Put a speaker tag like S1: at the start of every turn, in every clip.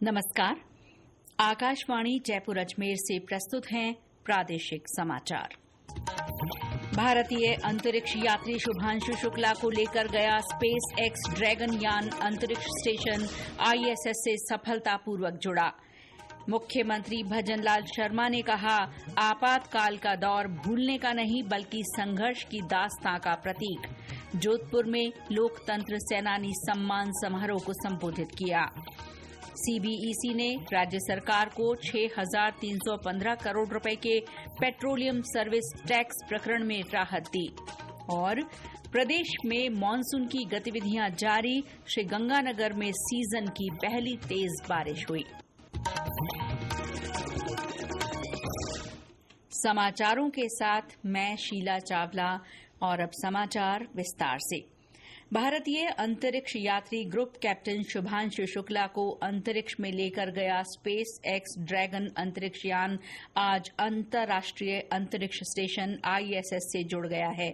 S1: नमस्कार। आकाशवाणी जयपुर अजमेर से प्रस्तुत हैं प्रादेशिक समाचार। भारतीय अंतरिक्ष यात्री शुभांशु शुक्ला को लेकर गया स्पेस एक्स ड्रैगन यान अंतरिक्ष स्टेशन ISS से सफलतापूर्वक जुड़ा। मुख्यमंत्री भजनलाल शर्मा ने कहा, आपातकाल का दौर भूलने का नहीं बल्कि संघर्ष की दास्तां का प्रतीक। जोधपुर में लोकतंत्र सेनानी सम्मान समारोह को संबोधित किया। CBEC ने राज्य सरकार को 6,315 करोड़ रुपए के पेट्रोलियम सर्विस टैक्स प्रकरण में राहत दी। और प्रदेश में मानसून की गतिविधियां जारी, श्रीगंगानगर में सीजन की पहली तेज बारिश हुई। समाचारों के साथ मैं शीला चावला और अब समाचार विस्तार से। भारतीय अंतरिक्ष यात्री ग्रुप कैप्टन शुभांशु शुक्ला को अंतरिक्ष में लेकर गया स्पेस एक्स ड्रैगन अंतरिक्ष यान आज अंतर्राष्ट्रीय अंतरिक्ष स्टेशन ISS से जुड़ गया है।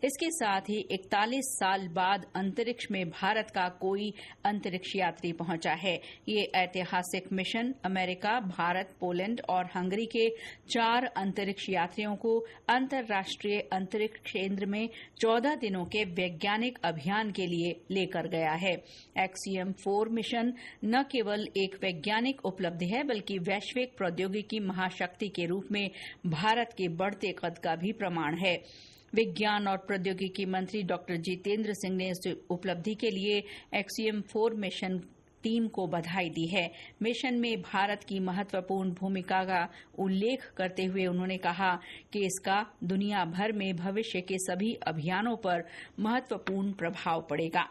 S1: इसके साथ ही 41 साल बाद अंतरिक्ष में भारत का कोई अंतरिक्ष यात्री पहुंचा है। ये ऐतिहासिक मिशन अमेरिका, भारत, पोलैंड और हंगरी के 4 अंतरिक्ष यात्रियों को अंतर्राष्ट्रीय अंतरिक्ष केंद्र में 14 दिनों के वैज्ञानिक अभियान के लिए लेकर गया है। एक्सियम 4 मिशन न केवल एक वैज्ञानिक उपलब्धि है बल्कि वैश्विक प्रौद्योगिकी महाशक्ति के रूप में भारत के बढ़ते कद का भी प्रमाण है। विज्ञान और प्रौद्योगिकी मंत्री डॉक्टर जितेंद्र सिंह ने इस उपलब्धि के लिए एक्सियम 4 मिशन टीम को बधाई दी है। मिशन में भारत की महत्वपूर्ण भूमिका का उल्लेख करते हुए उन्होंने कहा कि इसका दुनिया भर में भविष्य के सभी अभियानों पर महत्वपूर्ण प्रभाव पड़ेगा।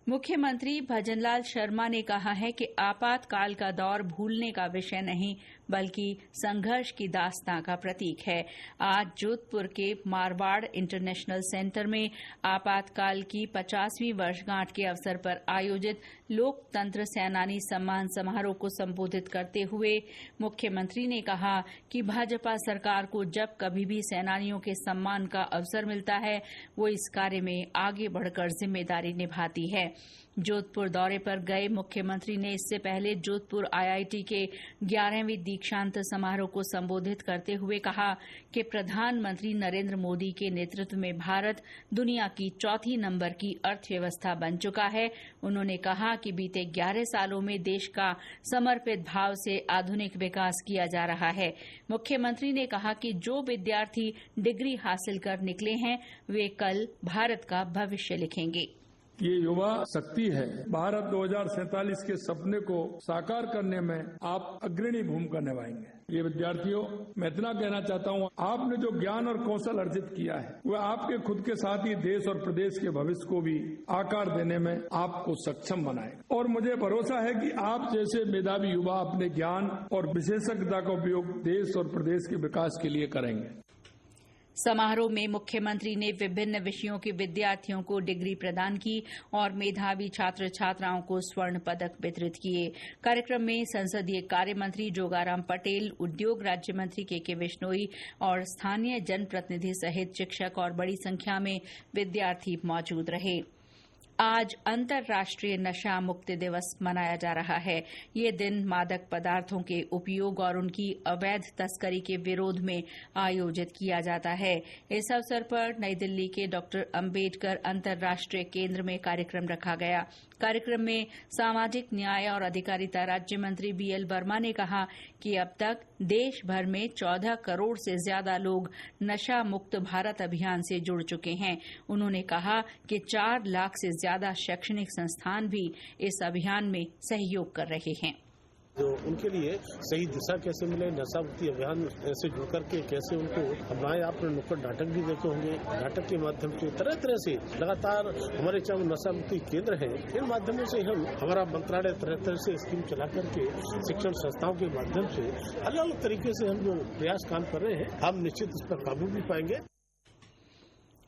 S1: मुख्यमंत्री भजनलाल शर्मा ने कहा है कि आपातकाल का दौर भूलने का विषय नहीं बल्कि संघर्ष की दास्तां का प्रतीक है। आज जोधपुर के मारवाड़ इंटरनेशनल सेंटर में आपातकाल की 50वीं वर्षगांठ के अवसर पर आयोजित लोकतंत्र सेनानी सम्मान समारोह को संबोधित करते हुए मुख्यमंत्री ने कहा कि भाजपा सरकार को जब कभी भी सेनानियों के सम्मान का अवसर मिलता है वो इस कार्य में आगे बढ़कर जिम्मेदारी निभाती है। जोधपुर दौरे पर गए मुख्यमंत्री ने इससे पहले जोधपुर IIT के 11वें दीक्षांत समारोह को संबोधित करते हुए कहा कि प्रधानमंत्री नरेंद्र मोदी के नेतृत्व में भारत दुनिया की 4थी नंबर की अर्थव्यवस्था बन चुका है। उन्होंने कहा कि बीते 11 सालों में देश का समर्पित भाव से आधुनिक विकास किया जा रहा है। मुख्यमंत्री ने कहा कि जो विद्यार्थी डिग्री हासिल कर निकले हैं वे कल भारत का भविष्य लिखेंगे।
S2: ये युवा शक्ति है। भारत 2047 के सपने को साकार करने में आप अग्रणी भूमिका निभाएंगे। ये विद्यार्थियों, मैं इतना कहना चाहता हूँ, आपने जो ज्ञान और कौशल अर्जित किया है वह आपके खुद के साथ ही देश और प्रदेश के भविष्य को भी आकार देने में आपको सक्षम बनाएगा। और मुझे भरोसा है कि आप जैसे मेधावी युवा अपने ज्ञान और विशेषज्ञता का उपयोग देश और प्रदेश के विकास के लिए करेंगे।
S1: समारोह में मुख्यमंत्री ने विभिन्न विषयों के विद्यार्थियों को डिग्री प्रदान की और मेधावी छात्र छात्राओं को स्वर्ण पदक वितरित किए। कार्यक्रम में संसदीय कार्य मंत्री जोगाराम पटेल, उद्योग राज्य मंत्री के बिश्नोई और स्थानीय जनप्रतिनिधि सहित शिक्षक और बड़ी संख्या में विद्यार्थी मौजूद रहे। आज अंतर्राष्ट्रीय नशा मुक्ति दिवस मनाया जा रहा है। ये दिन मादक पदार्थों के उपयोग और उनकी अवैध तस्करी के विरोध में आयोजित किया जाता है। इस अवसर पर नई दिल्ली के डॉक्टर अंबेडकर अंतर्राष्ट्रीय केंद्र में कार्यक्रम रखा गया। कार्यक्रम में सामाजिक न्याय और अधिकारिता राज्य मंत्री BL वर्मा ने कहा कि अब तक देश भर में 14 करोड़ से ज्यादा लोग नशा मुक्त भारत अभियान से जुड़ चुके हैं। उन्होंने कहा कि 4 लाख से ज्यादा शैक्षणिक संस्थान भी इस अभियान में सहयोग कर रहे हैं।
S3: जो उनके लिए सही दिशा कैसे मिले, नशा मुक्ति अभियान से जुड़ करके कैसे उनको अपनाए। आपने नुक्कड़ नाटक भी देखे होंगे। नाटक के माध्यम से तरह तरह से लगातार हमारे चाहे नशा मुक्ति केंद्र है, इन माध्यमों से हम हमारा मंत्रालय तरह तरह से स्कीम चला करके शिक्षण संस्थाओं के माध्यम से अलग अलग तरीके से हम जो प्रयास काम कर रहे हैं, हम निश्चित इस पर काबू भी पाएंगे।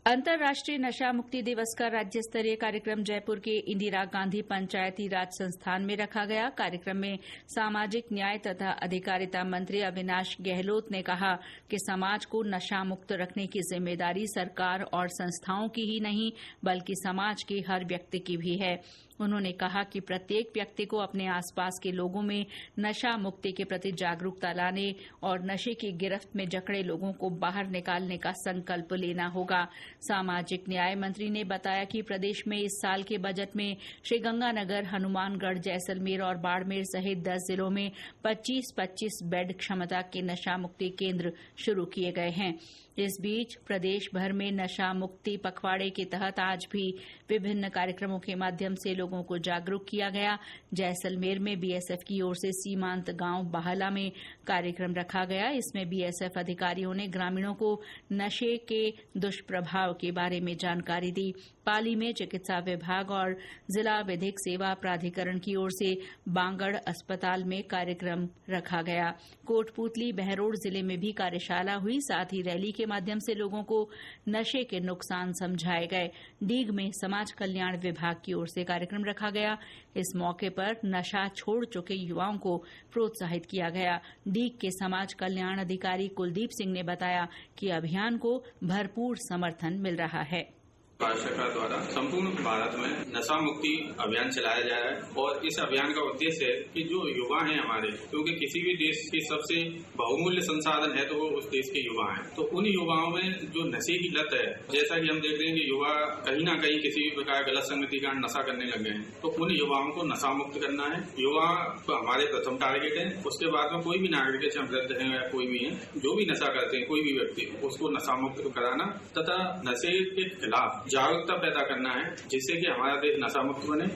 S1: अंतर्राष्ट्रीय नशा मुक्ति दिवस का राज्य स्तरीय कार्यक्रम जयपुर के इंदिरा गांधी पंचायती राज संस्थान में रखा गया। कार्यक्रम में सामाजिक न्याय तथा अधिकारिता मंत्री अविनाश गहलोत ने कहा कि समाज को नशा मुक्त रखने की जिम्मेदारी सरकार और संस्थाओं की ही नहीं बल्कि समाज के हर व्यक्ति की भी है। उन्होंने कहा कि प्रत्येक व्यक्ति को अपने आसपास के लोगों में नशा मुक्ति के प्रति जागरूकता लाने और नशे की गिरफ्त में जकड़े लोगों को बाहर निकालने का संकल्प लेना होगा। सामाजिक न्याय मंत्री ने बताया कि प्रदेश में इस साल के बजट में श्रीगंगानगर, हनुमानगढ़, जैसलमेर और बाड़मेर सहित 10 जिलों में 25-25 बेड क्षमता के नशा मुक्ति केंद्र शुरू किए गए हैं। इस बीच प्रदेश भर में नशा मुक्ति पखवाड़े के तहत आज भी विभिन्न कार्यक्रमों के माध्यम से लोगों को जागरूक किया गया। जैसलमेर में बीएसएफ की ओर से सीमांत गांव बाहला में कार्यक्रम रखा गया। इसमें बीएसएफ अधिकारियों ने ग्रामीणों को नशे के दुष्प्रभाव के बारे में जानकारी दी। पाली में चिकित्सा विभाग और जिला विधिक सेवा प्राधिकरण की ओर से बांगड़ अस्पताल में कार्यक्रम रखा गया। कोटपूतली, बहरोड जिले में भी कार्यशाला हुई। साथ ही रैली के माध्यम से लोगों को नशे के नुकसान समझाए गए। डीग में समाज कल्याण विभाग की ओर से कार्यक्रम रखा गया। इस मौके पर नशा छोड़ चुके युवाओं को प्रोत्साहित किया गया। डीग के समाज कल्याण अधिकारी कुलदीप सिंह ने बताया कि अभियान को भरपूर समर्थन मिल रहा है।
S4: भारत सरकार द्वारा संपूर्ण भारत में नशा मुक्ति अभियान चलाया जा रहा है और इस अभियान का उद्देश्य है कि जो युवा हैं हमारे, क्योंकि किसी भी देश की सबसे बहुमूल्य संसाधन है तो वो उस देश के युवा हैं, तो उन युवाओं में जो नशे की लत है, जैसा कि हम देख रहे हैं कि युवा कहीं ना कहीं किसी भी प्रकार गलत संगति का नशा करने लग गए हैं, तो उन युवाओं को नशा मुक्त करना है। युवा हमारे प्रथम टारगेट है। उसके बाद में कोई भी नागरिक है, वृद्ध है या कोई भी है, जो भी नशा करते हैं, कोई भी व्यक्ति, उसको नशा मुक्त कराना तथा नशे के खिलाफ जागरूकता पैदा करना है, जिससे कि हमारा देश नशा मुक्त बने।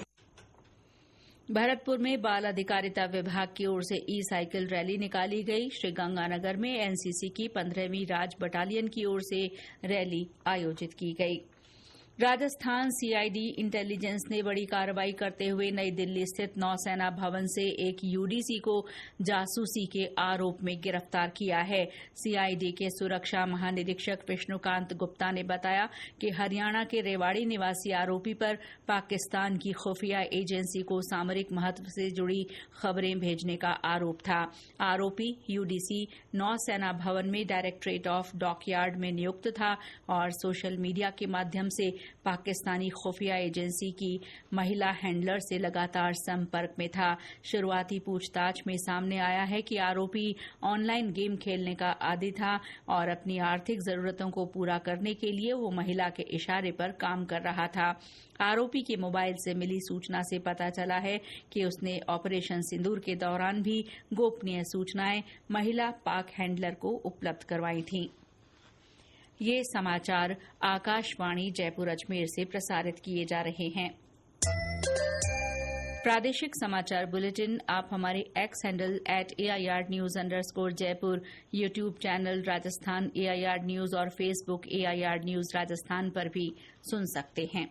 S1: भरतपुर में बाल अधिकारिता विभाग की ओर से ई साइकिल रैली निकाली गई। श्रीगंगानगर में एनसीसी की 15वीं राज बटालियन की ओर से रैली आयोजित की गई। राजस्थान सीआईडी इंटेलिजेंस ने बड़ी कार्रवाई करते हुए नई दिल्ली स्थित नौसेना भवन से एक यूडीसी को जासूसी के आरोप में गिरफ्तार किया है। सीआईडी के सुरक्षा महानिरीक्षक विष्णुकांत गुप्ता ने बताया कि हरियाणा के रेवाड़ी निवासी आरोपी पर पाकिस्तान की खुफिया एजेंसी को सामरिक महत्व से जुड़ी खबरें भेजने का आरोप था। आरोपी यूडीसी नौसेना भवन में डायरेक्टरेट ऑफ डॉकयार्ड में नियुक्त था और सोशल मीडिया के माध्यम से पाकिस्तानी खुफिया एजेंसी की महिला हैंडलर से लगातार संपर्क में था। शुरुआती पूछताछ में सामने आया है कि आरोपी ऑनलाइन गेम खेलने का आदी था और अपनी आर्थिक जरूरतों को पूरा करने के लिए वो महिला के इशारे पर काम कर रहा था। आरोपी के मोबाइल से मिली सूचना से पता चला है कि उसने ऑपरेशन सिंदूर के दौरान भी गोपनीय सूचनाएं महिला पाक हैंडलर को उपलब्ध करवाई थीं। ये समाचार आकाशवाणी जयपुर अजमेर से प्रसारित किए जा रहे हैं। प्रादेशिक समाचार बुलेटिन आप हमारे x handle @AIR_News_Jaipur, YouTube channel Rajasthan AIR news और फेसबुक AIR न्यूज राजस्थान पर भी सुन सकते हैं।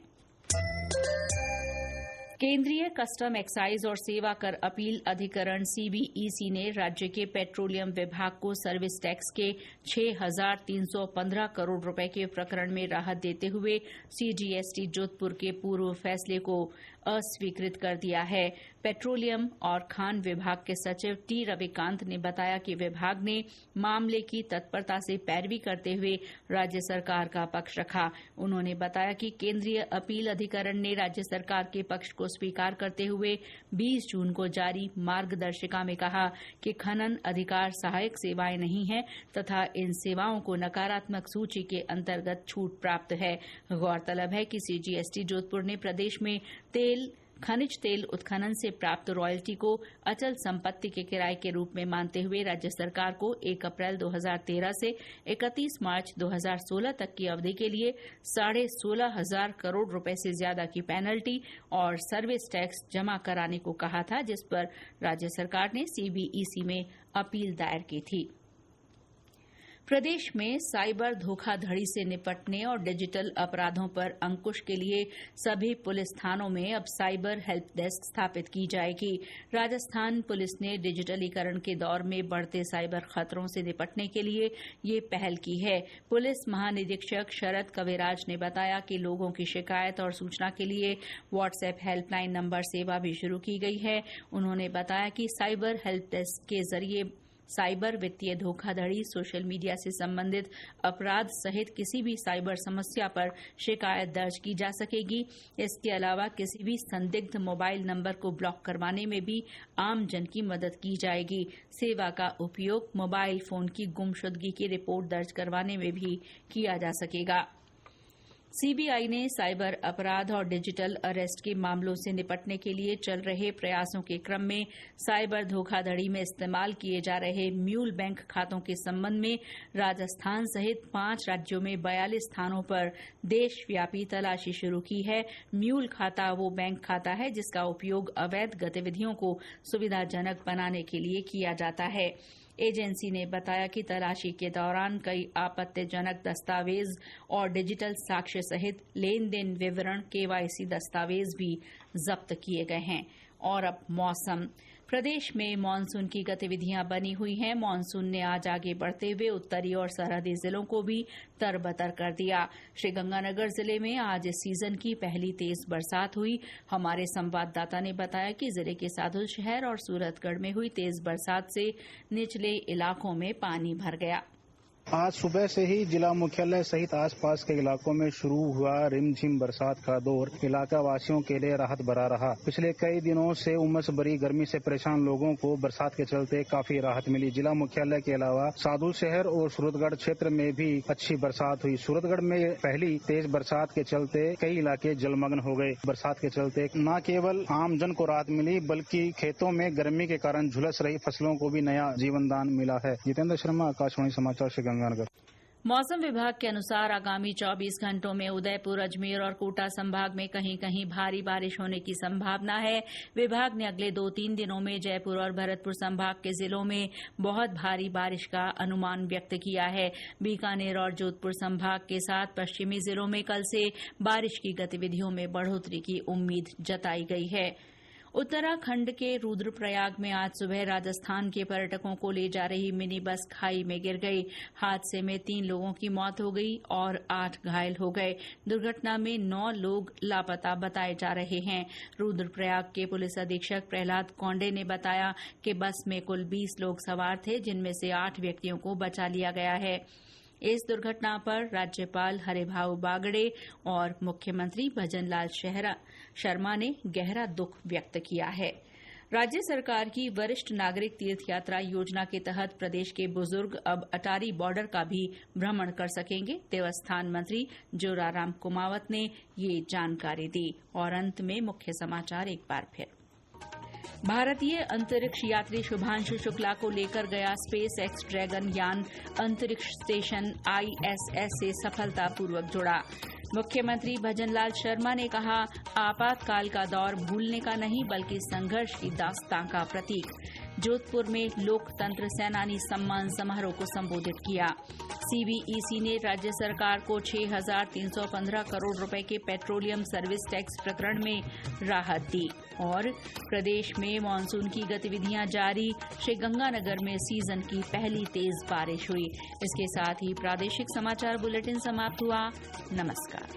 S1: केंद्रीय कस्टम, एक्साइज और सेवा कर अपील अधिकरण सीबीईसी ने राज्य के पेट्रोलियम विभाग को सर्विस टैक्स के 6,315 करोड़ रुपए के प्रकरण में राहत देते हुए सीजीएसटी जोधपुर के पूर्व फैसले को अस्वीकृत कर दिया है। पेट्रोलियम और खान विभाग के सचिव टी रविकांत ने बताया कि विभाग ने मामले की तत्परता से पैरवी करते हुए राज्य सरकार का पक्ष रखा। उन्होंने बताया कि केंद्रीय अपील अधिकरण ने राज्य सरकार के पक्ष को स्वीकार करते हुए 20 जून को जारी मार्गदर्शिका में कहा कि खनन अधिकार सहायक सेवाएं नहीं है तथा इन सेवाओं को नकारात्मक सूची के अंतर्गत छूट प्राप्त है। गौरतलब है कि सीजीएसटी जोधपुर ने प्रदेश में खनिज तेल उत्खनन से प्राप्त रॉयल्टी को अचल संपत्ति के किराए के रूप में मानते हुए राज्य सरकार को 1 अप्रैल 2013 से 31 मार्च 2016 तक की अवधि के लिए 16,500 करोड़ रुपए से ज्यादा की पेनल्टी और सर्विस टैक्स जमा कराने को कहा था, जिस पर राज्य सरकार ने सीबीईसी में अपील दायर की थी। प्रदेश में साइबर धोखाधड़ी से निपटने और डिजिटल अपराधों पर अंकुश के लिए सभी पुलिस थानों में अब साइबर हेल्प डेस्क स्थापित की जाएगी। राजस्थान पुलिस ने डिजिटलीकरण के दौर में बढ़ते साइबर खतरों से निपटने के लिए ये पहल की है। पुलिस महानिरीक्षक शरद कविराज ने बताया कि लोगों की शिकायत और सूचना के लिए व्हाट्सएप हेल्पलाइन नंबर सेवा भी शुरू की गई है। उन्होंने बताया कि साइबर हेल्प डेस्क के जरिए साइबर वित्तीय धोखाधड़ी, सोशल मीडिया से संबंधित अपराध सहित किसी भी साइबर समस्या पर शिकायत दर्ज की जा सकेगी। इसके अलावा किसी भी संदिग्ध मोबाइल नंबर को ब्लॉक करवाने में भी आम जन की मदद की जाएगी। सेवा का उपयोग मोबाइल फोन की गुमशुदगी की रिपोर्ट दर्ज करवाने में भी किया जा सकेगा। सीबीआई ने साइबर अपराध और डिजिटल अरेस्ट के मामलों से निपटने के लिए चल रहे प्रयासों के क्रम में साइबर धोखाधड़ी में इस्तेमाल किए जा रहे म्यूल बैंक खातों के संबंध में राजस्थान सहित 5 राज्यों में 42 स्थानों पर देशव्यापी तलाशी शुरू की है। म्यूल खाता वो बैंक खाता है जिसका उपयोग अवैध गतिविधियों को सुविधाजनक बनाने के लिए किया जाता है। एजेंसी ने बताया कि तलाशी के दौरान कई आपत्तिजनक दस्तावेज और डिजिटल साक्ष्य सहित लेन देन विवरण केवाईसी दस्तावेज भी जब्त किए गए हैं। और अब मौसम। प्रदेश में मानसून की गतिविधियां बनी हुई हैं। मानसून ने आज आगे बढ़ते हुए उत्तरी और सरहदी जिलों को भी तरबतर कर दिया। श्रीगंगानगर जिले में आज इस सीजन की पहली तेज बरसात हुई। हमारे संवाददाता ने बताया कि जिले के सादुल शहर और सूरतगढ़ में हुई तेज बरसात से निचले इलाकों में पानी भर गया।
S5: आज सुबह से ही जिला मुख्यालय सहित आसपास के इलाकों में शुरू हुआ रिमझिम बरसात का दौर इलाका वासियों के लिए राहत भरा रहा। पिछले कई दिनों से उमस भरी गर्मी से परेशान लोगों को बरसात के चलते काफी राहत मिली। जिला मुख्यालय के अलावा सादुल शहर और सूरतगढ़ क्षेत्र में भी अच्छी बरसात हुई। सूरतगढ़ में पहली तेज बरसात के चलते कई इलाके जलमग्न हो गए। बरसात के चलते न केवल आमजन को राहत मिली बल्कि खेतों में गर्मी के कारण झुलस रही फसलों को भी नया जीवन दान मिला है। जितेंद्र शर्मा, आकाशवाणी समाचार, श्रीगंगानगर।
S1: मौसम विभाग के अनुसार आगामी 24 घंटों में उदयपुर, अजमेर और कोटा संभाग में कहीं कहीं भारी बारिश होने की संभावना है। विभाग ने अगले 2-3 दिनों में जयपुर और भरतपुर संभाग के जिलों में बहुत भारी बारिश का अनुमान व्यक्त किया है। बीकानेर और जोधपुर संभाग के साथ पश्चिमी जिलों में कल से बारिश की गतिविधियों में बढ़ोतरी की उम्मीद जताई गई है। उत्तराखंड के रुद्रप्रयाग में आज सुबह राजस्थान के पर्यटकों को ले जा रही मिनी बस खाई में गिर गई। हादसे में 3 लोगों की मौत हो गई और 8 घायल हो गए। दुर्घटना में 9 लोग लापता बताए जा रहे हैं। रुद्रप्रयाग के पुलिस अधीक्षक प्रहलाद कौंडे ने बताया कि बस में कुल 20 लोग सवार थे, जिनमें से 8 व्यक्तियों को बचा लिया गया है। इस दुर्घटना पर राज्यपाल हरिभाऊ बागड़े और मुख्यमंत्री भजनलाल शर्मा ने गहरा दुख व्यक्त किया है। राज्य सरकार की वरिष्ठ नागरिक तीर्थ यात्रा योजना के तहत प्रदेश के बुजुर्ग अब अटारी बॉर्डर का भी भ्रमण कर सकेंगे। देवस्थान मंत्री जोराराम कुमावत ने ये जानकारी दी। और अंत में मुख्य समाचार एक बार फिर। भारतीय अंतरिक्ष यात्री शुभांशु शुक्ला को लेकर गया स्पेस एक्स ड्रैगन यान अंतरिक्ष स्टेशन ISS से सफलतापूर्वक जुड़ा। मुख्यमंत्री भजनलाल शर्मा ने कहा, आपातकाल का दौर भूलने का नहीं बल्कि संघर्ष की दास्तां का प्रतीक। जोधपुर में लोकतंत्र सेनानी सम्मान समारोह को संबोधित किया। CBEC ने राज्य सरकार को 6,315 करोड़ रुपए के पेट्रोलियम सर्विस टैक्स प्रकरण में राहत दी। और प्रदेश में मानसून की गतिविधियां जारी। श्रीगंगानगर में सीजन की पहली तेज बारिश हुई। इसके साथ ही प्रादेशिक समाचार बुलेटिन समाप्त हुआ। नमस्कार।